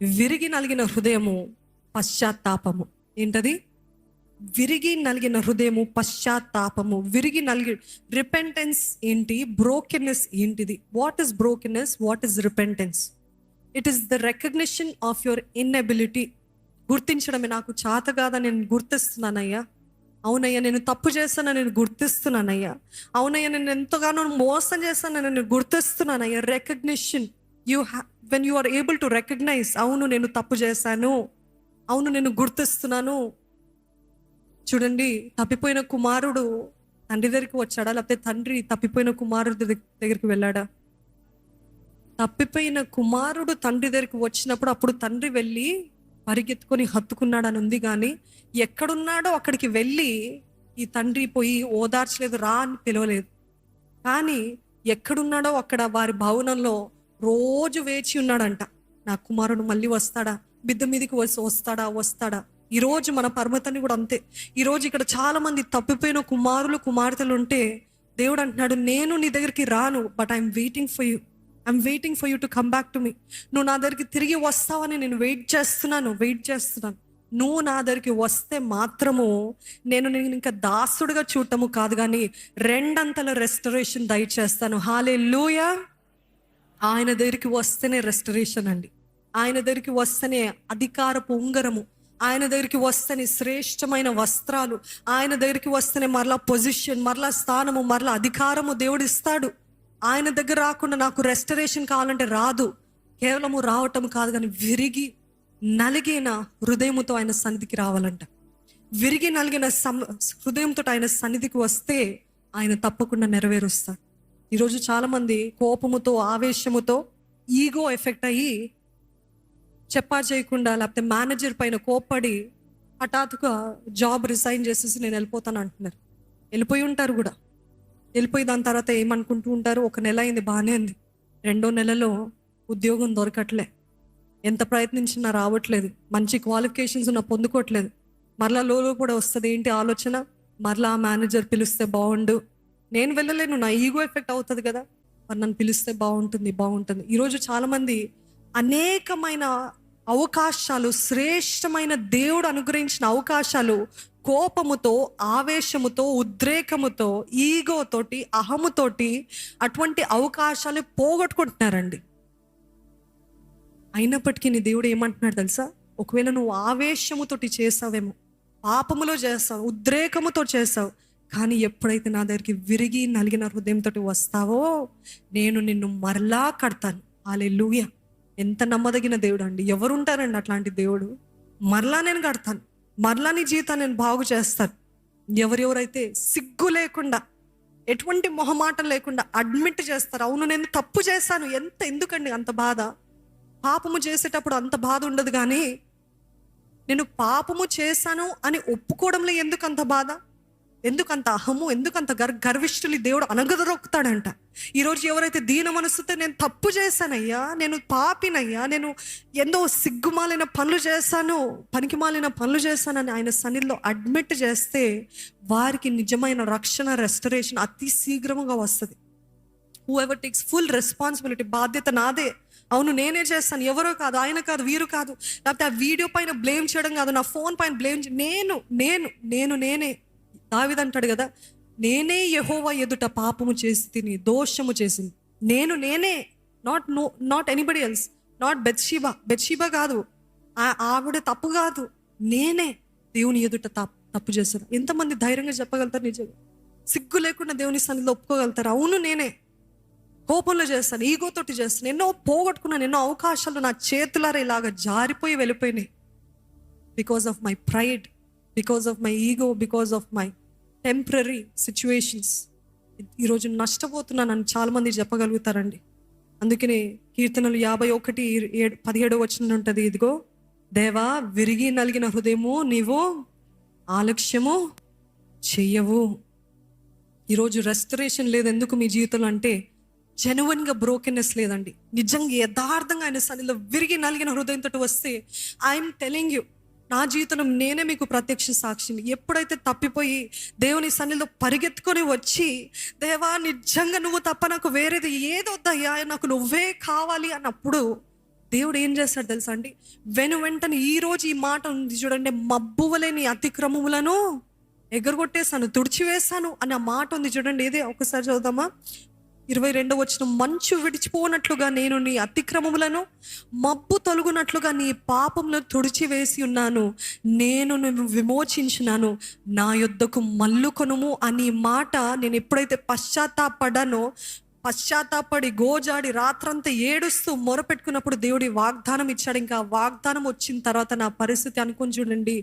విరిగి నలిగిన హృదయము పశ్చాత్తాపము. ఏంటది? విరిగి నలిగిన హృదయము పశ్చాత్తాపము. విరిగి నలిగి రిపెంటెన్స్ ఏంటి? బ్రోకెన్నెస్ ఏంటిది? What is brokenness? What is repentance? It is the recognition of your inability. గుర్తించడమే, నాకు చేత కాదని నేను గుర్తిస్తున్నానయ్యా. అవునయ్యా, నేను తప్పు చేస్తానని నేను గుర్తిస్తున్నానయ్యా. అవునయ్యా, నేను ఎంతగానో మోసం చేస్తానని నేను గుర్తిస్తున్నానయ్యా. Recognition. When you are able to recognize, అవును నేను తప్పు చేశాను, అవును నేను గుర్తిస్తున్నాను. చూడండి, తప్పిపోయిన కుమారుడు తండ్రి దగ్గరికి వచ్చాడా, లేకపోతే తండ్రి తప్పిపోయిన కుమారుడు దగ్గరికి వెళ్ళాడా? తప్పిపోయిన కుమారుడు తండ్రి దగ్గరికి వచ్చినప్పుడు అప్పుడు తండ్రి వెళ్ళి పరిగెత్తుకొని హత్తుకున్నాడని ఉంది, కానీ ఎక్కడున్నాడో అక్కడికి వెళ్ళి ఈ తండ్రి పోయి ఓదార్చలేదు, రా అని పిలవలేదు. కానీ ఎక్కడున్నాడో అక్కడ వారి భవనంలో రోజు వేచి ఉన్నాడంట. నా కుమారుడు మళ్ళీ వస్తాడా, బిడ్డ మీదకి వస్తాడా. ఈరోజు మన పరమతని కూడా అంతే. ఈరోజు ఇక్కడ చాలా మంది తప్పిపోయిన కుమారులు కుమార్తెలు ఉంటే దేవుడు అంటున్నాడు, నేను నీ దగ్గరికి రాను, but I'm waiting for you to come back to me. నువ్వు నా దగ్గరికి తిరిగి వస్తావని నేను వెయిట్ చేస్తున్నాను. నువ్వు నా దగ్గరికి వస్తే మాత్రము నేను ఇంకా దాసుడుగా చూడటము కాదు, కానీ రెండంతల రెస్టరేషన్ దయచేస్తాను. హల్లెలూయా. ఆయన దగ్గరికి వస్తేనే రెస్టరేషన్ అండి. ఆయన దగ్గరికి వస్తేనే అధికారపు ఉంగరము, ఆయన దగ్గరికి వస్తేనే శ్రేష్టమైన వస్త్రాలు, ఆయన దగ్గరికి వస్తేనే మరలా పొజిషన్, మరలా స్థానము, మరలా అధికారము దేవుడు ఇస్తాడు. ఆయన దగ్గర రాకుండా నాకు రెస్టరేషన్ కావాలంటే రాదు. కేవలము రావటం కాదు, కానీ విరిగి నలిగిన హృదయముతో ఆయన సన్నిధికి రావాలంట. విరిగి నలిగిన హృదయంతో ఆయన సన్నిధికి వస్తే ఆయన తప్పకుండా నెరవేరుస్తాడు. ఈరోజు చాలా మంది కోపముతో, ఆవేశముతో, ఈగో ఎఫెక్ట్ అయ్యి చెప్పా చేయకుండా, లేకపోతే మేనేజర్ పైన కోప్పడి హఠాత్తుగా జాబ్ రిజైన్ చేసేసి నేను వెళ్ళిపోతాను అంటున్నారు. వెళ్ళిపోయి ఉంటారు కూడా. వెళ్ళిపోయి దాని తర్వాత ఏమనుకుంటూ ఉంటారు, ఒక నెల అయింది, బాగానే ఉంది, 2వ నెలలో ఉద్యోగం దొరకట్లే, ఎంత ప్రయత్నించినా రావట్లేదు, మంచి క్వాలిఫికేషన్స్ ఉన్నా పొందుకోవట్లేదు. మరలా లోలో కూడా వస్తుంది ఏంటి ఆలోచన, మరలా ఆ మేనేజర్ పిలిస్తే బాగుండు, నేను వెళ్ళలేను, నా ఈగో ఎఫెక్ట్ అవుతుంది కదా, మరి నన్ను పిలిస్తే బాగుంటుంది. ఈరోజు చాలామంది అనేకమైన అవకాశాలు, శ్రేష్టమైన దేవుడు అనుగ్రహించిన అవకాశాలు కోపముతో, ఆవేశముతో, ఉద్రేకముతో, ఈగోతోటి, అహముతోటి అటువంటి అవకాశాలు పోగొట్టుకుంటున్నారండి. అయినప్పటికీ నీ దేవుడు ఏమంటున్నాడు తెలుసా? ఒకవేళ నువ్వు ఆవేశముతోటి చేసావేమో, పాపములో చేస్తావు, ఉద్రేకముతో చేసావు, కానీ ఎప్పుడైతే నా దగ్గరికి విరిగి నలిగిన హృదయంతో వస్తావో నేను నిన్ను మరలా కడతాను. హల్లెలూయా. ఎంత నమ్మదగిన దేవుడు అండి. ఎవరుంటారండి అట్లాంటి దేవుడు? మరలా నేను కడతాను, మరలా నీ జీవితాన్ని నేను బాగు చేస్తాను. ఎవరెవరైతే సిగ్గు లేకుండా, ఎటువంటి మొహమాటం లేకుండా అడ్మిట్ చేస్తారు, అవును నేను తప్పు చేశాను. ఎందుకండి అంత బాధ? పాపము చేసేటప్పుడు అంత బాధ ఉండదు, కానీ నేను పాపము చేశాను అని ఒప్పుకోవడంలో ఎందుకు అంత బాధ? ఎందుకంత అహము? ఎందుకంత గర్విష్ఠులు దేవుడు అనగదొక్కుతాడంట. ఈరోజు ఎవరైతే దీన మనసుతో నేను తప్పు చేశానయ్యా, నేను పాపినయ్యా, నేను ఎంతో సిగ్గుమాలిన పనులు చేశాను, పనికిమాలిన పనులు చేశానని ఆయన సన్నిధిలో అడ్మిట్ చేస్తే వారికి నిజమైన రక్షణ, రెస్టరేషన్ అతి శీఘ్రంగా వస్తుంది. హూఎవర్ టేక్స్ ఫుల్ రెస్పాన్సిబిలిటీ, బాధ్యత నాదే, అవును నేనే చేస్తాను, ఎవరో కాదు, ఆయన కాదు, వీరు కాదు, లేకపోతే ఆ వీడియో పైన బ్లేమ్ చేయడం కాదు, నా ఫోన్ పైన బ్లేమ్ నేనే. దావీదు అంటాడు కదా, నేనే యెహోవా ఎదుట పాపము చేసి తిని దోషము చేసింది నేనే, not anybody else, not Bathsheba కాదు, ఆవిడ తప్పు కాదు, నేనే దేవుని ఎదుట తప్పు చేశాను. ఎంతమంది ధైర్యంగా చెప్పగలుగుతారు? నిజంగా సిగ్గు లేకుండా దేవుని సన్నిధిలో ఒప్పుకోగలుగుతారు, అవును నేనే కోపంలో చేస్తాను, ఈగోతోటి చేస్తాను, ఎన్నో పోగొట్టుకున్నాను, ఎన్నో అవకాశాలు నా చేతులారా ఇలాగా జారిపోయి వెళ్ళిపోయినాయి. Because of my pride, because of my ego, because of my temporary situations. ఈరోజు నష్టపోతున్నానని చాలామంది చెప్పగలుగుతారండి. అందుకనే కీర్తనలు 51:17 ఉంటుంది, ఇదిగో దేవా విరిగి నలిగిన హృదయము నీవు ఆలక్ష్యము చెయ్యవు. ఈరోజు రెస్టరేషన్ లేదు ఎందుకు మీ జీవితంలో అంటే జెన్యున్గా బ్రోకెన్నెస్ లేదండి. నిజంగా యథార్థంగా ఆయన సన్నిధిలో విరిగి నలిగిన హృదయంతో వస్తే ఐఎమ్ టెలింగ్ యూ, నా జీవితంలో నేనే మీకు ప్రత్యక్ష సాక్షిని. ఎప్పుడైతే తప్పిపోయి దేవుని సన్నిధిలో పరిగెత్తుకొని వచ్చి, దేవా నిజంగా నువ్వు తప్ప నాకు వేరేది ఏదొద్దయ్యా, నాకు నువ్వే కావాలి అన్నప్పుడు దేవుడు ఏం చేస్తాడు తెలుసా అండి? వెంటనే ఈ రోజు ఈ మాట ఉంది చూడండి, మబ్బువలేని అతిక్రమములను ఎగరగొట్టేశాను, తుడిచివేశాను అన్న మాట ఉంది చూడండి. ఇదే ఒకసారి చదువుదామా? 22వ వచనం, మంచు విడిచిపోనట్లుగా నేను నీ అతిక్రమములను, మబ్బు తొలగునట్లుగా నీ పాపములను తుడిచివేసి ఉన్నాను, నేను నిన్ను విమోచించినాను, నా యొద్దకు మల్లుకొనుము అని మాట నేను ఎప్పుడైతే పశ్చాత్తాపడి గోజాడి రాత్రంతా ఏడుస్తూ మొరపెట్టుకున్నప్పుడు దేవుడి వాగ్దానం ఇచ్చాడు. ఇంకా వాగ్దానం వచ్చిన తర్వాత నా పరిస్థితి అనుకుని చూడండి,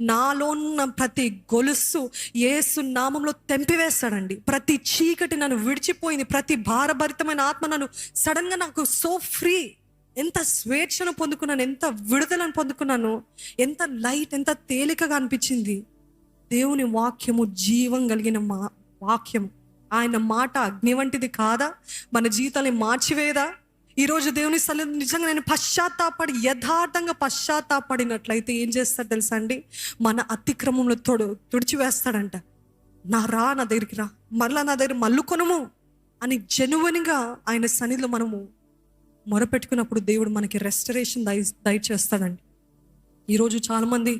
నాలో ఉన్న ప్రతి గొలుసు యేసు నామంలో తెంపివేస్తాడండి. ప్రతి చీకటి నన్ను విడిచిపోయింది, ప్రతి భారభరితమైన ఆత్మ నన్ను సడన్గా నాకు సో ఫ్రీ, ఎంత స్వేచ్ఛను పొందుకున్నాను, ఎంత విడుదలను పొందుకున్నాను, ఎంత లైట్, ఎంత తేలికగా అనిపించింది. దేవుని వాక్యము జీవం కలిగిన వాక్యము. ఆయన మాట అగ్ని వంటిది కాదా? మన జీవితాన్ని మార్చివేదా? ఈరోజు దేవుని సన్నిధిలో నిజంగా నేను యథార్థంగా పశ్చాత్తాపడినట్లయితే ఏం చేస్తాడు తెలుసా అండి? మన అతిక్రమంలో తుడిచివేస్తాడంట. నా దగ్గరికి రా, మరలా నా దగ్గర మల్లుకొనుము అని జెన్యున్గా ఆయన సన్నిధిలో మనము మొరపెట్టుకున్నప్పుడు దేవుడు మనకి రెస్టరేషన్ దయచేస్తాడండి. ఈరోజు చాలామంది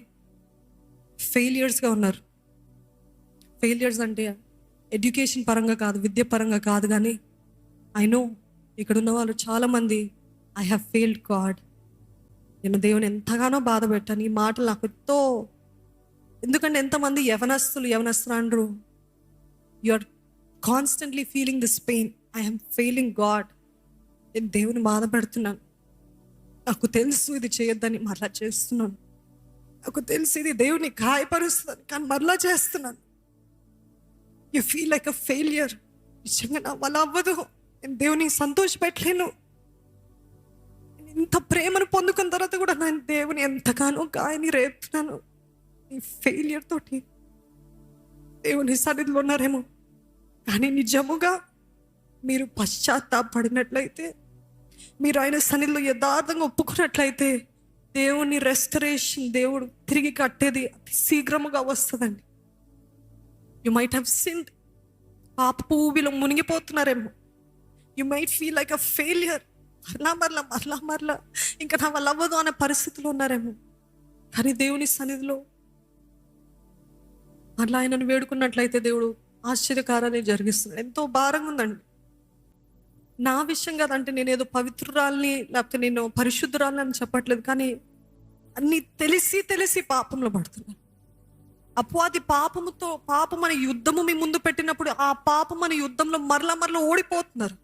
ఫెయిలియర్స్గా ఉన్నారు. ఫెయిలియర్స్ అంటే ఎడ్యుకేషన్ పరంగా కాదు, విద్య పరంగా కాదు, కానీ ఐ నో ఇక్కడ ఉన్న వాళ్ళు చాలామంది ఐ హ్యావ్ ఫెయిల్డ్ గాడ్, నేను దేవుని ఎంతగానో బాధ పెట్టాను. ఈ మాటలు నాకు ఎందుకంటే ఎంతమంది యవనస్తులు అంటారు, you are constantly feeling this pain, I am failing God, నేను దేవుని బాధ పెడుతున్నాను, నాకు తెలుసు ఇది చేయొద్దని మరలా చేస్తున్నాను, నాకు తెలుసు ఇది దేవుని గాయపరుస్తుంది కానీ మరలా చేస్తున్నాను. You feel like a failure. నిజంగా నా వల్ల అవ్వదు, నేను దేవుని సంతోషపెట్టలేను. ఇంత ప్రేమను పొందుకున్న తర్వాత కూడా నేను దేవుని ఎంతగానో గాయని రేపుతున్నాను. ఈ ఫెయిలియర్ తోటి దేవుని సన్నిధిలో ఉన్నారేమో, కానీ నిజముగా మీరు పశ్చాత్తాపడినట్లయితే, మీరు ఆయన సన్నిధిలో యథార్థంగా ఒప్పుకున్నట్లయితే దేవుని రెస్టరేషన్, దేవుడు తిరిగి కట్టేది అతి శీఘ్రముగా వస్తుందండి. యు మైట్ హ్యావ్ సిన్డ్, పాపపు ఊబిలో మునిగిపోతున్నారేమో. You might feel like a failure, మరలా ఇంకా నా వల్ల అవ్వదు అనే పరిస్థితిలో ఉన్నారేమో. కానీ దేవుని సన్నిధిలో మరలా ఆయనను వేడుకున్నట్లయితే దేవుడు ఆశ్చర్యకారాన్ని జరిగిస్తున్నాడు. ఎంతో భారంగా ఉందండి. నా విషయం కాదంటే నేను ఏదో పవిత్రురాల్ని లేకపోతే నేను పరిశుద్ధురాలని అని చెప్పట్లేదు, కానీ అన్నీ తెలిసి పాపంలో పడుతున్నాను. అపవాది పాపం అనే యుద్ధము మీ ముందు పెట్టినప్పుడు ఆ పాపం అనే యుద్ధంలో మరలా ఓడిపోతున్నారు.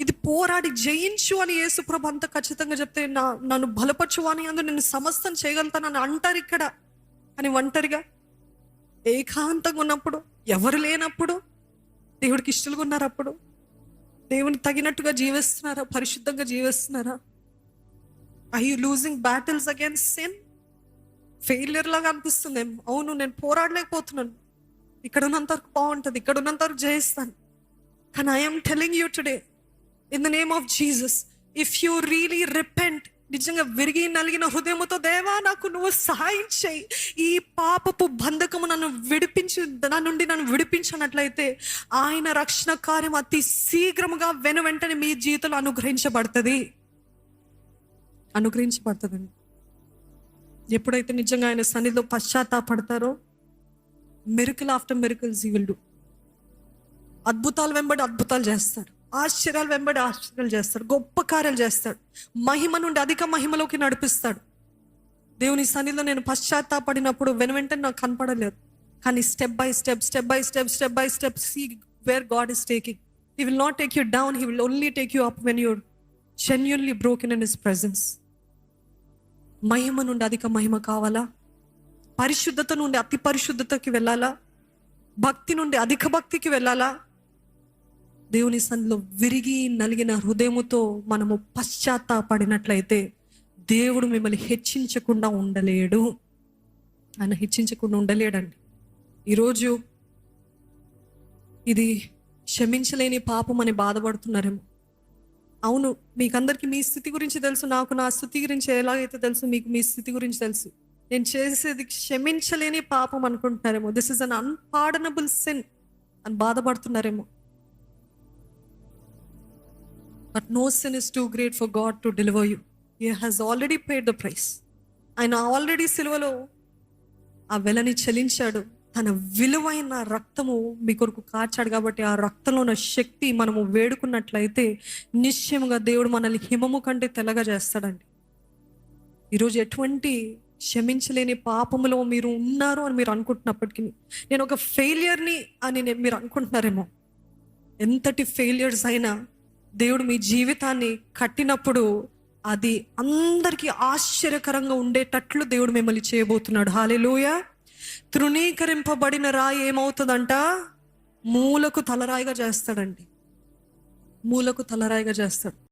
ఇది పోరాడి జయించు అని యేసుప్రభు అంత ఖచ్చితంగా చెప్తే, నన్ను బలపరచు అని అందు నేను సమస్తం చేయగలుగుతానని అంటారు ఇక్కడ. కానీ ఒంటరిగా ఏకాంతంగా ఉన్నప్పుడు, ఎవరు లేనప్పుడు, దేవుడికి ఇష్టలుగా ఉన్నారు, అప్పుడు దేవుని తగినట్టుగా జీవిస్తున్నారా? పరిశుద్ధంగా జీవిస్తున్నారా? I you losing battles against sin? Failure లాగా అనిపిస్తుందేమో. అవును, నేను పోరాడలేకపోతున్నాను, ఇక్కడ ఉన్నంత వరకు బాగుంటుంది, ఇక్కడ ఉన్నంత వరకు జయిస్తాను. కానీ I'm telling you today in the name of Jesus, if you really repent, నిజంగా విరిగి నలిగిన హృదయముతో, దేవా నాకు నువ్వు సహాయం చేయి, ఈ పాపపు బంధకము నన్ను విడిపించినట్లయితే ఆయన రక్షణ కార్యం అతి శీఘ్రముగా వెంటనే మీ జీవితంలో అనుగ్రహించబడుతుందండి. ఎప్పుడైతే నిజంగా ఆయన సన్నిధిలో పశ్చాత్తాపడతారో, miracle after miracles he will do. అద్భుతాలు వెంబడి అద్భుతాలు చేస్తాడు, ఆశ్చర్యాలు వెంబడి ఆశ్చర్యాలు చేస్తాడు, గొప్ప కార్యాలు చేస్తాడు, మహిమ నుండి అధిక మహిమలోకి నడిపిస్తాడు. దేవుని సన్నిధిలో నేను పశ్చాత్తాపడినప్పుడు వెంటనే నాకు కనపడలేదు, కానీ step by step see where God is taking. He will not take you down, he will only take you up when you're genuinely broken in his presence. మహిమ నుండి అధిక మహిమ కావాలా? పరిశుద్ధత నుండి అతి పరిశుద్ధతకి వెళ్ళాలా? భక్తి నుండి అధిక భక్తికి వెళ్ళాలా? దేవుని సన్నిధిలో విరిగి నలిగిన హృదయముతో మనము పశ్చాత్తాపడినట్లయితే దేవుడు మిమ్మల్ని హెచ్చించకుండా ఉండలేడు. ఆయన హెచ్చించకుండా ఉండలేడండి. ఈరోజు ఇది క్షమించలేని పాపం అని బాధపడుతున్నారేమో. అవును, మీకందరికీ మీ స్థితి గురించి తెలుసు, నాకు నా స్థితి గురించి ఎలాగైతే తెలుసు, మీకు మీ స్థితి గురించి తెలుసు. నేను చేసేది క్షమించలేని పాపం అనుకుంటున్నారేమో. This is an unpardonable sin అని బాధపడుతున్నారేమో. But no sin is too great for God to deliver you. He has already paid the price. ఆయన ఆల్రెడీ సిలువలో ఆ వెలని చెల్లించాడు. తన విలువైన రక్తము మీ కొరకు కార్చాడు. కాబట్టి ఆ రక్తంలో ఉన్న శక్తి మనము వేడుకున్నట్లయితే నిశ్చయముగా దేవుడు మనల్ని హిమము కంటే తెల్లగా చేస్తాడండి. ఈరోజు ఎటువంటి క్షమించలేని పాపములో మీరు ఉన్నారు అని మీరు అనుకుంటున్నప్పటికీ, నేను ఒక ఫెయిలియర్ని అని మీరు అనుకుంటున్నారేమో. ఎంతటి ఫెయిలియర్స్ అయినా దేవుడు మీ జీవితాన్ని కట్టినప్పుడు అది అందరికీ ఆశ్చర్యకరంగా ఉండేటట్లు దేవుడు మిమ్మల్ని చేయబోతున్నాడు. హల్లెలూయా. తృణీకరింపబడిన రాయి ఏమవుతుందంట? మూలకు తలరాయిగా చేస్తాడండి. మూలకు తలరాయిగా చేస్తాడు.